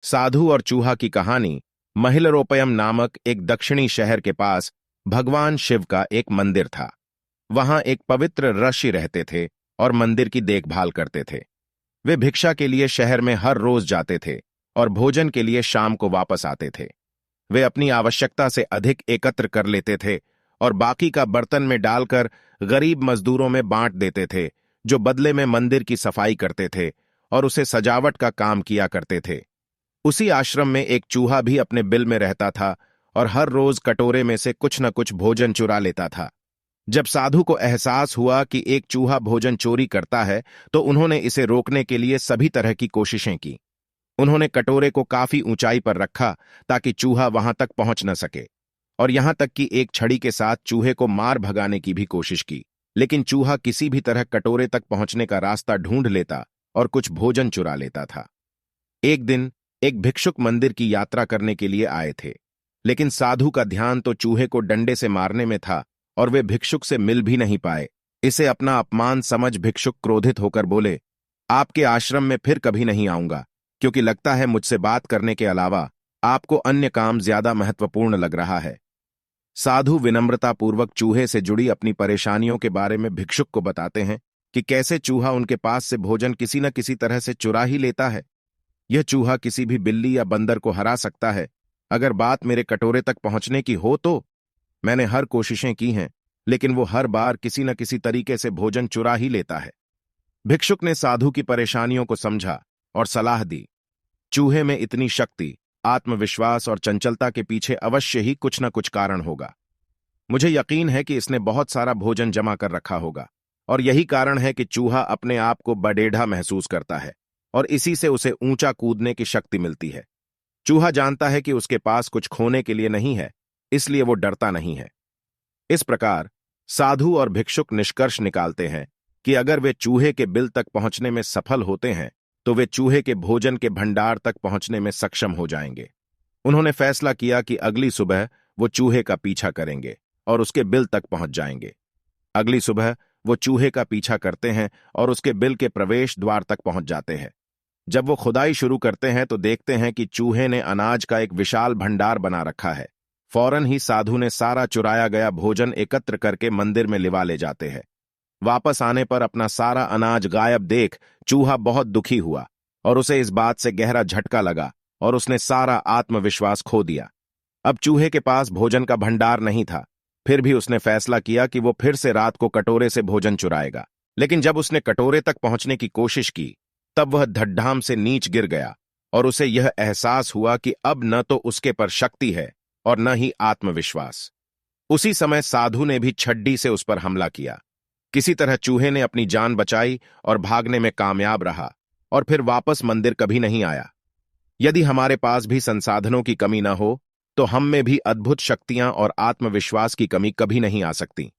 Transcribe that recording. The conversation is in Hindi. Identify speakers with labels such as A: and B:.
A: साधु और चूहा की कहानी। महिलरोपयम नामक एक दक्षिणी शहर के पास भगवान शिव का एक मंदिर था। वहां एक पवित्र ऋषि रहते थे और मंदिर की देखभाल करते थे। वे भिक्षा के लिए शहर में हर रोज जाते थे और भोजन के लिए शाम को वापस आते थे। वे अपनी आवश्यकता से अधिक एकत्र कर लेते थे और बाकी का बर्तन में डालकर गरीब मजदूरों में बांट देते थे, जो बदले में मंदिर की सफाई करते थे और उसे सजावट का काम किया करते थे। उसी आश्रम में एक चूहा भी अपने बिल में रहता था और हर रोज कटोरे में से कुछ न कुछ भोजन चुरा लेता था। जब साधु को एहसास हुआ कि एक चूहा भोजन चोरी करता है, तो उन्होंने इसे रोकने के लिए सभी तरह की कोशिशें की। उन्होंने कटोरे को काफी ऊंचाई पर रखा ताकि चूहा वहां तक पहुंच न सके, और यहां तक कि एक छड़ी के साथ चूहे को मार भगाने की भी कोशिश की। लेकिन चूहा किसी भी तरह कटोरे तक पहुंचने का रास्ता ढूंढ लेता और कुछ भोजन चुरा लेता था। एक दिन एक भिक्षुक मंदिर की यात्रा करने के लिए आए थे, लेकिन साधु का ध्यान तो चूहे को डंडे से मारने में था और वे भिक्षुक से मिल भी नहीं पाए। इसे अपना अपमान समझ भिक्षुक क्रोधित होकर बोले, आपके आश्रम में फिर कभी नहीं आऊंगा, क्योंकि लगता है मुझसे बात करने के अलावा आपको अन्य काम ज्यादा महत्वपूर्ण लग रहा है। साधु विनम्रतापूर्वक चूहे से जुड़ी अपनी परेशानियों के बारे में भिक्षुक को बताते हैं कि कैसे चूहा उनके पास से भोजन किसी न किसी तरह से चुरा ही लेता है। यह चूहा किसी भी बिल्ली या बंदर को हरा सकता है। अगर बात मेरे कटोरे तक पहुंचने की हो तो मैंने हर कोशिशें की हैं, लेकिन वो हर बार किसी न किसी तरीके से भोजन चुरा ही लेता है। भिक्षुक ने साधु की परेशानियों को समझा और सलाह दी, चूहे में इतनी शक्ति, आत्मविश्वास और चंचलता के पीछे अवश्य ही कुछ न कुछ कारण होगा। मुझे यकीन है कि इसने बहुत सारा भोजन जमा कर रखा होगा, और यही कारण है कि चूहा अपने आप को बडेढ़ा महसूस करता है और इसी से उसे ऊंचा कूदने की शक्ति मिलती है। चूहा जानता है कि उसके पास कुछ खोने के लिए नहीं है, इसलिए वो डरता नहीं है। इस प्रकार साधु और भिक्षुक निष्कर्ष निकालते हैं कि अगर वे चूहे के बिल तक पहुंचने में सफल होते हैं तो वे चूहे के भोजन के भंडार तक पहुंचने में सक्षम हो जाएंगे। उन्होंने फैसला किया कि अगली सुबह वो चूहे का पीछा करेंगे और उसके बिल तक पहुंच जाएंगे। अगली सुबह वो चूहे का पीछा करते हैं और उसके बिल के प्रवेश द्वार तक पहुंच जाते हैं। जब वो खुदाई शुरू करते हैं तो देखते हैं कि चूहे ने अनाज का एक विशाल भंडार बना रखा है। फौरन ही साधु ने सारा चुराया गया भोजन एकत्र करके मंदिर में लिवा ले जाते हैं। वापस आने पर अपना सारा अनाज गायब देख चूहा बहुत दुखी हुआ और उसे इस बात से गहरा झटका लगा और उसने सारा आत्मविश्वास खो दिया। अब चूहे के पास भोजन का भंडार नहीं था, फिर भी उसने फैसला किया कि वो फिर से रात को कटोरे से भोजन चुराएगा। लेकिन जब उसने कटोरे तक पहुंचने की कोशिश की, तब वह धड़ाम से नीच गिर गया और उसे यह एहसास हुआ कि अब न तो उसके पर शक्ति है और न ही आत्मविश्वास। उसी समय साधु ने भी छड्डी से उस पर हमला किया। किसी तरह चूहे ने अपनी जान बचाई और भागने में कामयाब रहा और फिर वापस मंदिर कभी नहीं आया। यदि हमारे पास भी संसाधनों की कमी न हो तो हम में भी अद्भुत शक्तियां और आत्मविश्वास की कमी कभी नहीं आ सकती।